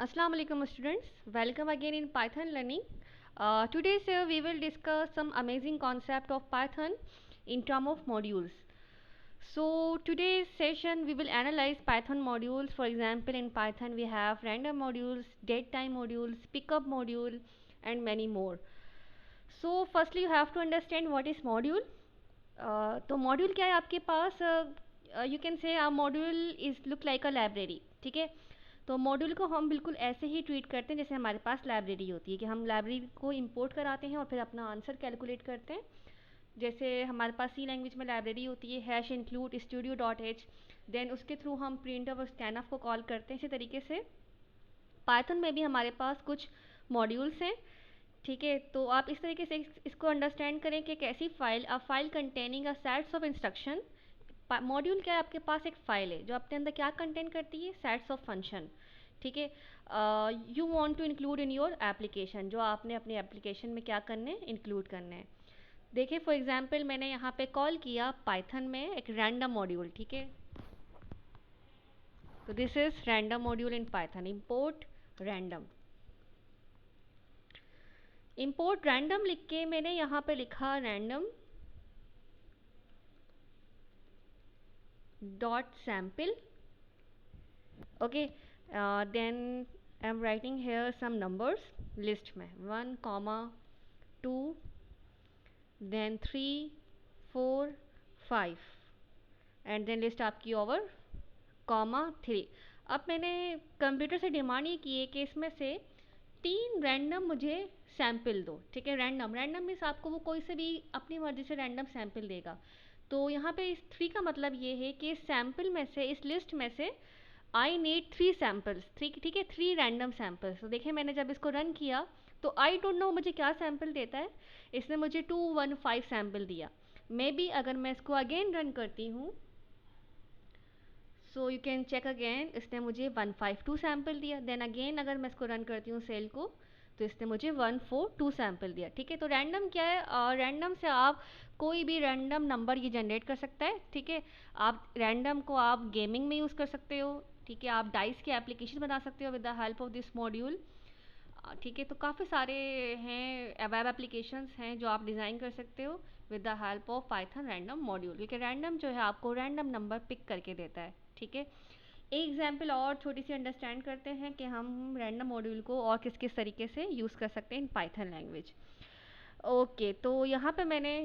Assalamu alaikum students, welcome again in Python learning. Today we will discuss some amazing concept of Python in term of modules. So today's session we will analyze Python modules. For example, in Python we have random modules, datetime modules, pickup module and many more. So firstly you have to understand what is module. तो module क्या है आपके पास? You can say a module is look like a library. ठीक है, तो module को हम बिल्कुल ऐसे ही ट्रीट करते हैं जैसे हमारे पास लाइब्रेरी होती है, कि हम लाइब्रेरी को इंपोर्ट कराते हैं और फिर अपना आंसर कैलकुलेट करते हैं. जैसे हमारे पास सी लैंग्वेज में लाइब्रेरी होती है hash include studio dot h, then उसके थ्रू हम प्रिंट और स्कैन ऑफ को कॉल करते हैं. इसी तरीके से पाइथन में भी हमारे पास कुछ मॉड्यूल्स हैं. ठीक है, तो आप इस तरीके से इसको अंडरस्टैंड करें कि कैसी file, a file containing a sets of instruction. Module क्या है? आपके पास एक फाइल है जो अपने अंदर क्या कंटेन करती है? Sets of function. ठीक है, you want to include in your application, जो आपने अपने एप्लीकेशन में क्या करने, इंक्लूड करने हैं. देखिए फॉर एग्जांपल मैंने यहाँ पे कॉल किया पाइथन में एक रैंडम मॉड्यूल. ठीक है, तो this is random module in Python. Import random. Import random लिख के मैंने यहाँ पे लिखा random dot sample. Okay, then I am writing here some numbers list में 1, 2, देन 3, 4, 5 एंड देन लिस्ट आपकी ओवर, 3. अब मैंने कंप्यूटर से डिमांड ये की है कि इसमें से 3 रैंडम मुझे सैम्पल दो. ठीक है, रैंडम मीन्स आपको वो कोई से भी अपनी मर्जी से रैंडम सैम्पल देगा. तो यहाँ पे इस 3 का मतलब ये है कि इस सैम्पल में से, इस लिस्ट में से आई नीड 3 सैम्पल्स. ठीक है, 3 रैंडम सैम्पल्स. तो देखिए मैंने जब इसको रन किया तो आई डोंट नो मुझे क्या सैम्पल देता है. इसने मुझे 215 सैम्पल दिया. मे बी अगर मैं इसको अगेन रन करती हूँ, so you can check again, इसने मुझे 152 सैम्पल दिया. देन अगेन अगर मैं इसको रन करती हूँ सेल को, तो इसने मुझे 142 सैम्पल दिया. ठीक है, तो रैंडम क्या है? रैंडम से आप कोई भी रैंडम नंबर ये जनरेट कर सकता है. ठीक है, आप रैंडम को आप गेमिंग में यूज़ कर सकते हो. ठीक है, आप डाइस की एप्लीकेशन बना सकते हो with the help of this module. ठीक है, तो काफ़ी सारे हैं वेब एप्लीकेशंस हैं जो आप डिज़ाइन कर सकते हो with the help of Python random module, क्योंकि रैंडम जो है आपको रैंडम नंबर पिक करके देता है. ठीक है, एक एग्जाम्पल और छोटी सी अंडरस्टैंड करते हैं कि हम रैंडम मॉड्यूल को और किस किस तरीके से यूज़ कर सकते हैं इन पाइथन लैंग्वेज. ओके, तो यहाँ पे मैंने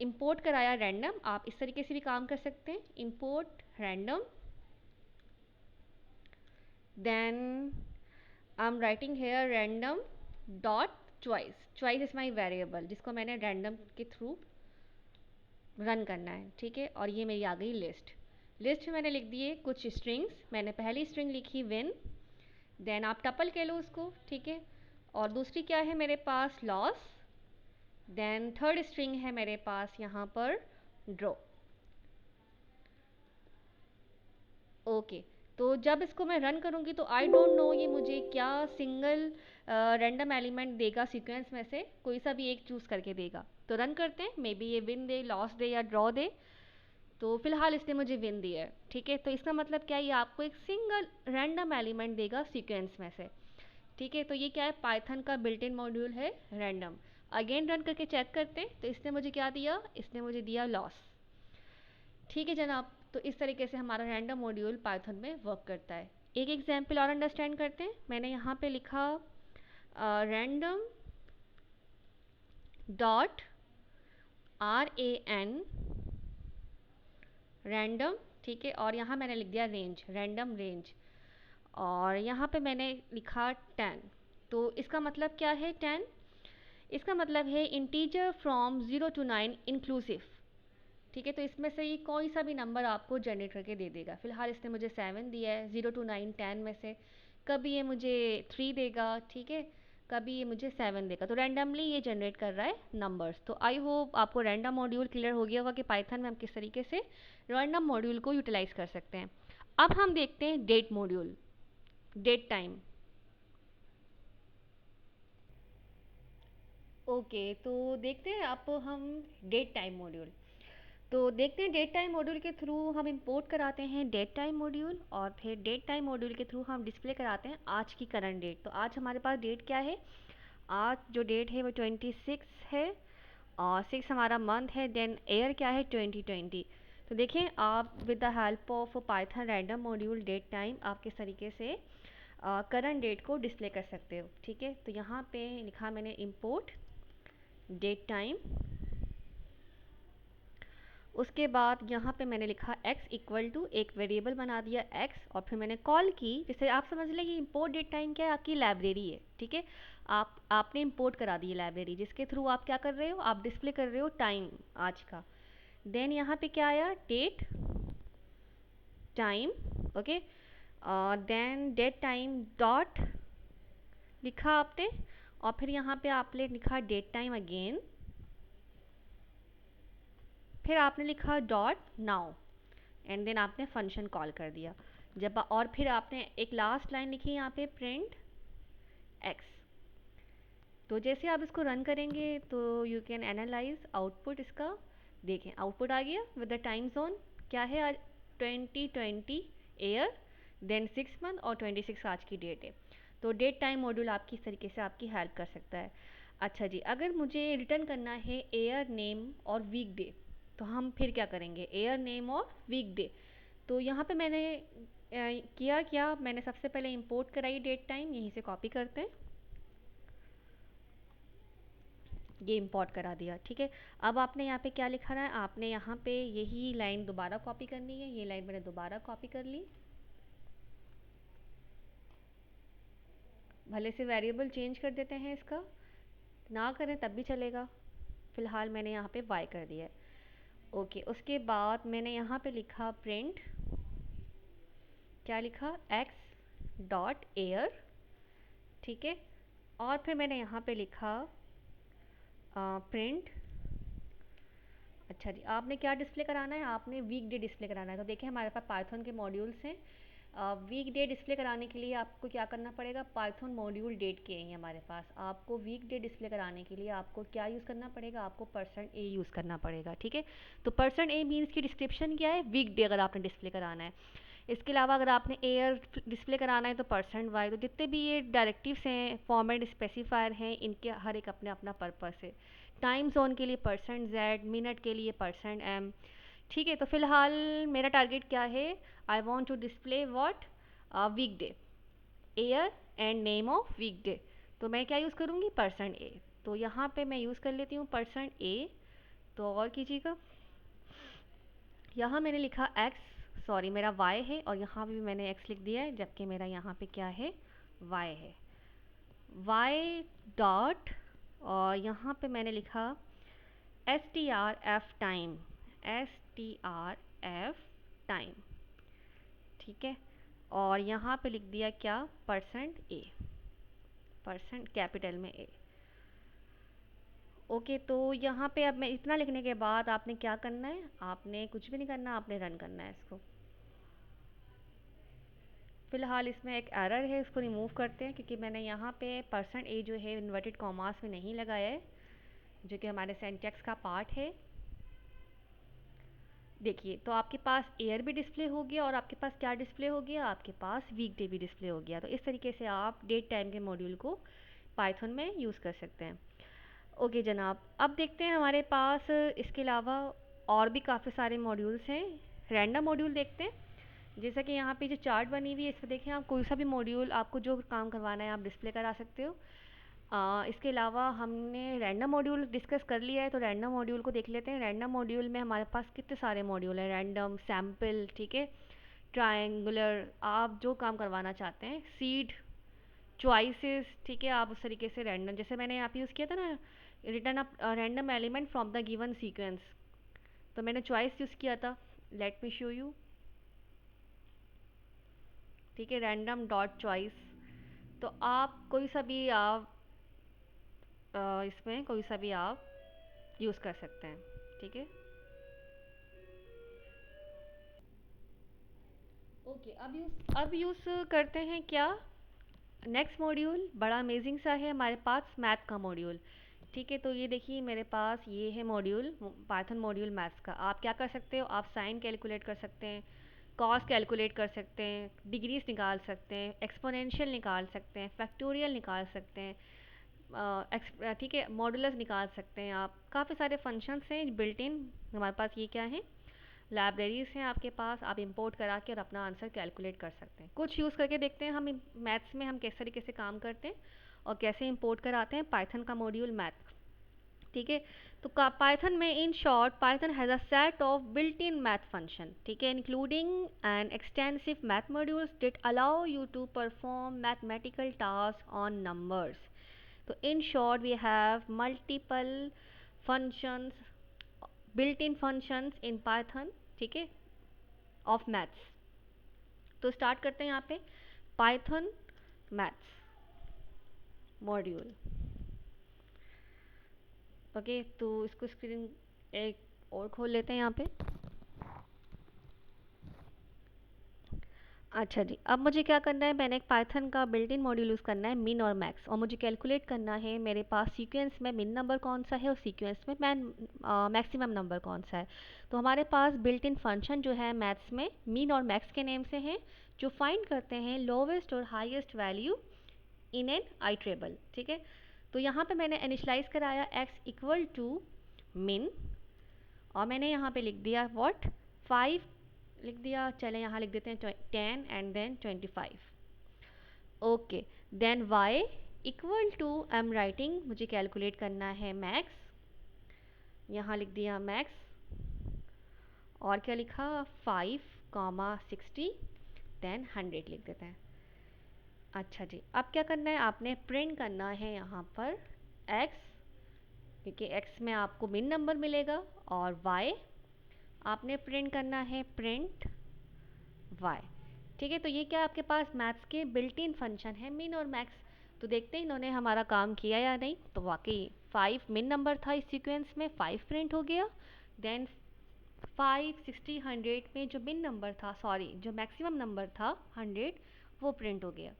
इंपोर्ट कराया रैंडम. आप इस तरीके से भी काम कर सकते हैं, import random, then I am writing here random dot choice. Choice is my variable जिसको मैंने रैंडम के थ्रू रन करना है. ठीक है, और ये मेरी आ गई लिस्ट. लिस्ट में मैंने लिख दिए कुछ स्ट्रिंग्स. मैंने पहली स्ट्रिंग लिखी विन, देन आप टपल कह लो उसको. ठीक है, और दूसरी क्या है मेरे पास? लॉस. देन थर्ड स्ट्रिंग है मेरे पास यहाँ पर ड्रॉ. ओके, तो जब इसको मैं रन करूँगी तो आई डोंट नो ये मुझे क्या सिंगल रैंडम एलिमेंट देगा सीक्वेंस में से, कोई सा भी एक चूज़ करके देगा. तो रन करते हैं, मे बी ये विन दे, लॉस दे या ड्रॉ दे. तो फिलहाल इसने मुझे विन दिया है. ठीक है, तो इसका मतलब क्या है? ये आपको एक सिंगल रैंडम एलिमेंट देगा सीक्वेंस में से. ठीक है, तो ये क्या है? पाइथन का बिल्ट इन मॉड्यूल है रैंडम. अगेन रन करके चेक करते हैं, तो इसने मुझे क्या दिया? इसने मुझे दिया लॉस. ठीक है जनाब, तो इस तरीके से हमारा रैंडम मॉड्यूल पाइथन में वर्क करता है. एक एग्जाम्पल और अंडरस्टैंड करते हैं. मैंने यहाँ पे लिखा रैंडम डॉट RAN रैंडम. ठीक है, और यहाँ मैंने लिख दिया रेंज, रैंडम रेंज, और यहाँ पे मैंने लिखा 10. तो इसका मतलब क्या है 10? इसका मतलब है इंटीजर फ्रॉम 0 to 9 इंक्लूसिव. ठीक है, तो इसमें से ये कोई सा भी नंबर आपको जनरेट करके दे देगा. फिलहाल इसने मुझे 7 दिया है. 0 to 9 10 में से कभी ये मुझे 3 देगा. ठीक है, कभी ये मुझे 7 देगा. तो रैंडमली ये जनरेट कर रहा है नंबर्स. तो आई होप आपको रैंडम मॉड्यूल क्लियर हो गया होगा कि पाइथन में हम किस तरीके से रैंडम मॉड्यूल को यूटिलाइज कर सकते हैं. अब हम देखते हैं date module, date time. Okay, तो देखते हैं अब हम डेट टाइम मॉड्यूल. तो देखते हैं डेट टाइम मॉड्यूल के थ्रू हम इंपोर्ट कराते हैं डेट टाइम मॉड्यूल, और फिर डेट टाइम मॉड्यूल के थ्रू हम डिस्प्ले कराते हैं आज की करंट डेट। तो आज हमारे पास डेट क्या है, आज जो डेट है वो 26 है, और 6 हमारा मंथ है, देन ईयर क्या है 2020। तो देखें आप with the help of Python random module date time आप किस तरीके से करंट डेट को डिस्प्ले कर सकते हो। ठीक है, तो यहाँ पे लिखा मैंने इंपोर्ट डेट टाइम, उसके बाद यहाँ पे मैंने लिखा x इक्वल टू एक वेरिएबल बना दिया x, और फिर मैंने कॉल की, जैसे आप समझ लें कि इंपोर्ट डेट टाइम क्या है, आपकी लाइब्रेरी है। ठीक है, आपने इंपोर्ट करा दी है लाइब्रेरी, जिसके थ्रू आप क्या कर रहे हो, आप डिस्प्ले कर रहे हो टाइम आज का। देन यहाँ पे क्या आया, date time, okay, then date time dot लिखा आपने, और फिर यहाँ पे आपने लिखा डेट टाइम अगेन, फिर आपने लिखा डॉट नाउ, एंड देन आपने फंक्शन कॉल कर दिया। जब और फिर आपने एक लास्ट लाइन लिखी यहाँ पे प्रिंट एक्स। तो जैसे आप इसको रन करेंगे तो यू कैन एनालाइज आउटपुट इसका। देखें आउटपुट आ गया विद द टाइम जोन क्या है, आज 2020 ईयर, देन 6 मंथ और 26 आज की डेट है। तो डेट टाइम मॉड्यूल आपकी इस तरीके से आपकी हेल्प कर सकता है। अच्छा जी, अगर मुझे रिटर्न करना है एयर नेम और वीक डे, तो हम फिर क्या करेंगे, एयर नेम और वीक डे। तो यहाँ पे मैंने किया क्या, मैंने सबसे पहले इंपोर्ट कराई डेट टाइम, यहीं से कॉपी करते हैं, ये इंपोर्ट करा दिया। ठीक है, अब आपने यहाँ पे क्या लिखा है, आपने यहाँ पे यही लाइन दोबारा कॉपी करनी है, ये लाइन मैंने दोबारा कॉपी कर ली। भले से वेरिएबल चेंज कर देते हैं इसका, ना करें तब भी चलेगा, फिलहाल मैंने यहाँ पे y कर दिया है। ओके, उसके बाद मैंने यहाँ पे लिखा प्रिंट, क्या लिखा, x डॉट एयर। ठीक है, और फिर मैंने यहाँ पे लिखा प्रिंट, अच्छा जी, आपने क्या डिस्प्ले कराना है, आपने वीक डे डिस्प्ले कराना है। तो देखिए हमारे पास पाइथन के मॉड्यूल्स हैं, वीक डे डिस्प्ले कराने के लिए आपको क्या करना पड़ेगा, पाइथन मॉड्यूल डेट के हैं हमारे पास। आपको वीक डे डिस्प्ले कराने के लिए आपको क्या यूज़ करना पड़ेगा, आपको परसेंट ए यूज़ करना पड़ेगा। ठीक है, तो परसेंट ए मीन्स की डिस्क्रिप्शन क्या है, वीक डे अगर आपने डिस्प्ले कराना है। इसके अलावा अगर आपने एयर डिस्प्ले कराना है तो परसेंट वाई। तो जितने भी ये डायरेक्टिव्स हैं, फॉर्मेट स्पेसिफायर हैं, इनके हर एक अपने अपना पर्पस है। टाइम जोन के लिए परसेंट जेड, मिनट के लिए परसेंट एम। ठीक है, तो फिलहाल मेरा टारगेट क्या है, I want to display what, week day, year and name of week day. तो मैं क्या यूज़ करूँगी, परसेंट ए। तो यहाँ पे मैं यूज़ कर लेती हूँ परसेंट ए। तो और कीजिएगा, यहाँ मैंने लिखा x, सॉरी मेरा y है, और यहाँ भी मैंने x लिख दिया है, जबकि मेरा यहाँ पे क्या है, y है, y डॉट, और यहाँ पे मैंने लिखा strf टाइम, strf टाइम। ठीक है, और यहाँ पे लिख दिया क्या, परसेंट ए, परसेंट कैपिटल में ए। ओके, तो यहाँ पे अब मैं इतना लिखने के बाद आपने क्या करना है, आपने कुछ भी नहीं करना, आपने रन करना है इसको। फ़िलहाल इसमें एक एरर है, इसको रिमूव करते हैं, क्योंकि मैंने यहाँ पे परसेंट ए जो है इन्वर्टेड कॉमास में नहीं लगाया है, जो कि हमारे सिंटैक्स का पार्ट है। देखिए, तो आपके पास एयर भी डिस्प्ले हो गया, और आपके पास क्या डिस्प्ले हो गया, आपके पास वीक डे भी डिस्प्ले हो गया। तो इस तरीके से आप डेट टाइम के मॉड्यूल को पाइथन में यूज़ कर सकते हैं। ओके जनाब, अब देखते हैं हमारे पास इसके अलावा और भी काफ़ी सारे मॉड्यूल्स हैं। रैंडम मॉड्यूल देखते हैं, जैसा कि यहाँ पे जो चार्ट बनी हुई है, इस पर देखें, आप कोई सा भी मॉड्यूल आपको जो काम करवाना है आप डिस्प्ले करा सकते हो। इसके अलावा हमने रैंडम मॉड्यूल डिस्कस कर लिया है, तो रैंडम मॉड्यूल को देख लेते हैं। रैंडम मॉड्यूल में हमारे पास कितने सारे मॉड्यूल हैं, रैंडम, सैम्पल, ठीक है, ट्रायंगुलर, आप जो काम करवाना चाहते हैं, सीड, चॉइसेस, ठीक है, आप उस तरीके से रैंडम, जैसे मैंने यहाँ पे यूज़ किया था ना, return a random element from the given sequence, तो मैंने चॉइस यूज़ किया था, लेट मी शो यू। ठीक है, रैंडम डॉट चॉइस। तो आप कोई सा भी आप इसमें कोई सा भी आप यूज़ कर सकते हैं। ठीक है, ओके, अब यूज़ करते हैं क्या, नेक्स्ट मॉड्यूल बड़ा अमेजिंग सा है हमारे पास, मैथ का मॉड्यूल। ठीक है, तो ये देखिए मेरे पास ये है मॉड्यूल, पाइथन मॉड्यूल मैथ्स का। आप क्या कर सकते हो, आप साइन कैलकुलेट कर सकते हैं, कॉस कैलकुलेट कर सकते हैं, डिग्रीज निकाल सकते हैं, एक्सपोनेंशियल निकाल सकते हैं, फैक्टोरियल निकाल सकते हैं, ठीक है, मॉडुलस निकाल सकते हैं। आप काफ़ी सारे फंक्शंस हैं बिल्ट इन हमारे पास। ये क्या है, लाइब्रेरीज हैं आपके पास, आप इंपोर्ट करा के और अपना आंसर कैलकुलेट कर सकते हैं। कुछ यूज़ करके देखते हैं हम मैथ्स में हम किस तरीके से काम करते हैं और कैसे इंपोर्ट कराते हैं पाइथन का मॉड्यूल मैथ। ठीक है, तो पाइथन में in short Python has a set of built in math function, ठीक है, including an extensive math modules that allow you to perform mathematical task on numbers. तो in short we have multiple functions, built in functions in Python, ठीक है, of maths. तो start करते हैं यहाँ पे पाइथन मैथ्स मॉड्यूल। ओके, तो इसको स्क्रीन एक और खोल लेते हैं यहाँ पे। अच्छा जी, अब मुझे क्या करना है, मैंने एक पाइथन का बिल्ट इन मॉड्यूल यूज़ करना है मिन और मैक्स, और मुझे कैलकुलेट करना है मेरे पास सीक्वेंस में मिन नंबर कौन सा है और सीक्वेंस में मैक्सिमम नंबर कौन सा है। तो हमारे पास बिल्ट इन फंक्शन जो है मैथ्स में मिन और मैक्स के नेम से हैं, जो फाइंड करते हैं लोवेस्ट और highest value in an iterable. ठीक है, तो यहाँ पे मैंने इनिशलाइज कराया x इक्वल टू मिन, और मैंने यहाँ पे लिख दिया व्हाट 5 लिख दिया। चले यहाँ लिख देते हैं 10 and then 25। Okay, then y equal to I am writing, मुझे कैलकुलेट करना है मैक्स, यहाँ लिख दिया मैक्स, और क्या लिखा 5, 60, देन 100 लिख देते हैं। अच्छा जी, अब क्या करना है, आपने प्रिंट करना है यहाँ पर x, क्योंकि x में आपको मिन नंबर मिलेगा, और y आपने प्रिंट करना है प्रिंट y। ठीक है, तो ये क्या आपके पास मैथ्स के बिल्ट इन फंक्शन है मिन और मैक्स। तो देखते हैं इन्होंने हमारा काम किया या नहीं। तो वाकई 5 मिन नंबर था, इस सीक्वेंस में 5 प्रिंट हो गया। देन 5, 60, 100 में जो मिन नंबर था, सॉरी जो मैक्सिमम नंबर था 100, वो प्रिंट हो गया।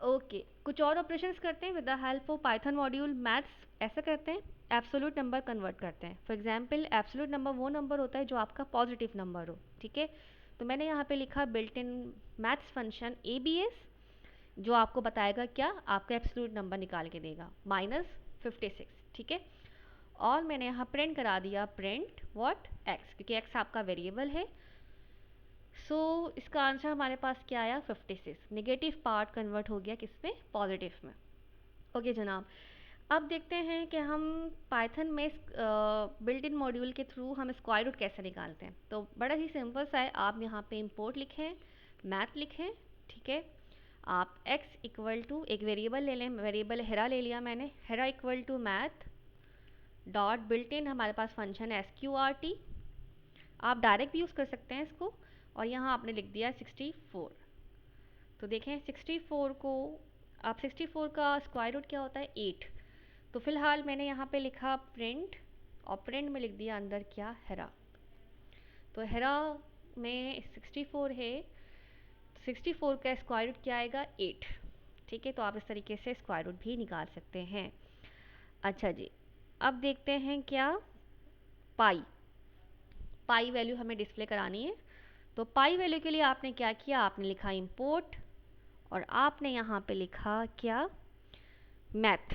ओके, कुछ और ऑपरेशंस करते हैं with the help of Python module maths. ऐसा करते हैं, एब्सोल्यूट नंबर कन्वर्ट करते हैं। फॉर एग्जांपल एब्सोल्यूट नंबर वो नंबर होता है जो आपका पॉजिटिव नंबर हो। ठीक है, तो मैंने यहाँ पे लिखा built in maths function ABS, जो आपको बताएगा क्या, आपका एब्सोल्यूट नंबर निकाल के देगा -56। ठीक है, और मैंने यहाँ प्रिंट करा दिया प्रिंट व्हाट x, क्योंकि x आपका वेरिएबल है। सो इसका आंसर हमारे पास क्या आया 56। नेगेटिव पार्ट कन्वर्ट हो गया किस में, पॉजिटिव में। ओके जनाब, अब देखते हैं कि हम पाइथन में बिल्ट इन मॉड्यूल के थ्रू हम स्क्वायर रूट कैसे निकालते हैं। तो बड़ा ही सिंपल सा है, आप यहाँ पे इंपोर्ट लिखें, मैथ लिखें। ठीक है, आप x इक्वल टू एक वेरिएबल ले लें, वेरिएबल हेरा ले लिया मैंने, हेरा equal to math dot built in, हमारे पास फंक्शन है SQRT, आप डायरेक्ट भी यूज़ कर सकते हैं इसको, और यहाँ आपने लिख दिया 64। तो देखें 64 को, आप 64 का स्क्वायर रूट क्या होता है 8। तो फिलहाल मैंने यहाँ पे लिखा प्रिंट, और प्रिंट में लिख दिया अंदर क्या, हेरा। तो हेरा में 64 है, 64 का स्क्वायर रूट क्या आएगा 8। ठीक है, तो आप इस तरीके से स्क्वायर रूट भी निकाल सकते हैं। अच्छा जी, अब देखते हैं क्या, पाई, पाई वैल्यू हमें डिस्प्ले करानी है। तो पाई वैल्यू के लिए आपने क्या किया, आपने लिखा इंपोर्ट, और आपने यहाँ पे लिखा क्या, math.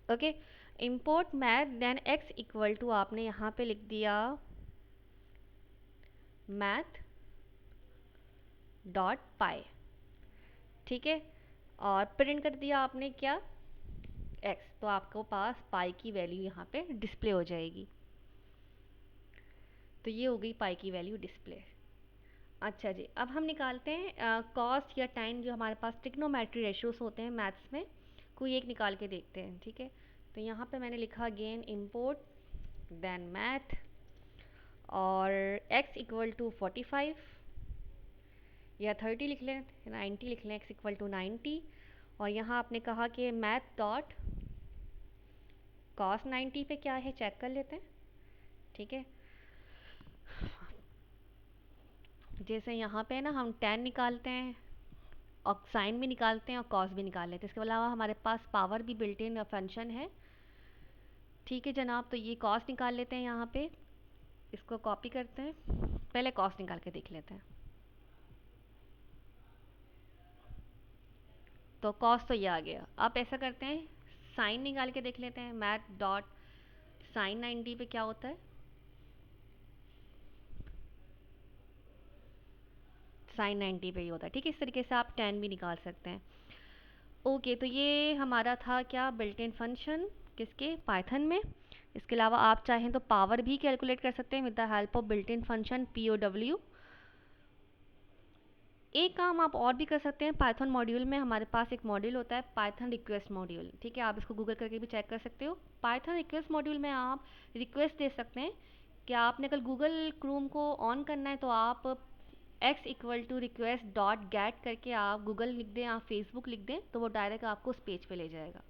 Okay, import math, then x equal to आपने यहाँ पे लिख दिया मैथ डॉट पाई। ठीक है, और प्रिंट कर दिया आपने क्या, x, तो आपको पास पाई की वैल्यू यहाँ पे डिस्प्ले हो जाएगी। तो ये हो गई पाई की वैल्यू डिस्प्ले। अच्छा जी, अब हम निकालते हैं कॉस या टाइम, जो हमारे पास ट्रिग्नोमेट्री रेशियोज होते हैं मैथ्स में, कोई एक निकाल के देखते हैं। ठीक है, तो यहाँ पे मैंने लिखा अगेन इंपोर्ट देन मैथ, और x इक्वल टू 45 या 30 लिख लें, 90 लिख लें, x इक्वल टू 90, और यहाँ आपने कहा कि मैथ डॉट कॉस 90 पे क्या है चेक कर लेते हैं। ठीक है, जैसे यहाँ पे ना हम 10 निकालते हैं, और साइन भी निकालते हैं और कॉस भी निकाल लेते हैं। इसके अलावा हमारे पास पावर भी बिल्ट इन फंक्शन है। ठीक है जनाब, तो ये कॉस निकाल लेते हैं यहाँ पे, इसको कॉपी करते हैं, पहले कॉस निकाल के देख लेते हैं। तो कॉस तो ये आ गया। अब ऐसा करते हैं, साइन निकाल के देख लेते हैं। मैथ डॉट साइन 90 पे क्या होता है, साइन 90 पे ही होता है। ठीक है, इस तरीके से आप टेन भी निकाल सकते हैं। ओके, तो ये हमारा था क्या, बिल्ट इन फंक्शन, किसके, पाइथन में। इसके अलावा आप चाहें तो पावर भी कैलकुलेट कर सकते हैं with the help of built in function POW। एक काम आप और भी कर सकते हैं, पाइथन मॉड्यूल में हमारे पास एक मॉड्यूल होता है पाइथन रिक्वेस्ट मॉड्यूल। ठीक है, आप इसको गूगल करके भी चेक कर सकते हो। पाइथन रिक्वेस्ट मॉड्यूल में आप रिक्वेस्ट दे सकते हैं कि आपने कल गूगल क्रोम को ऑन करना है, तो आप x=request.get करके आप गूगल लिख दें, आप फेसबुक लिख दें, तो वो डायरेक्ट आपको उस पेज पे ले जाएगा।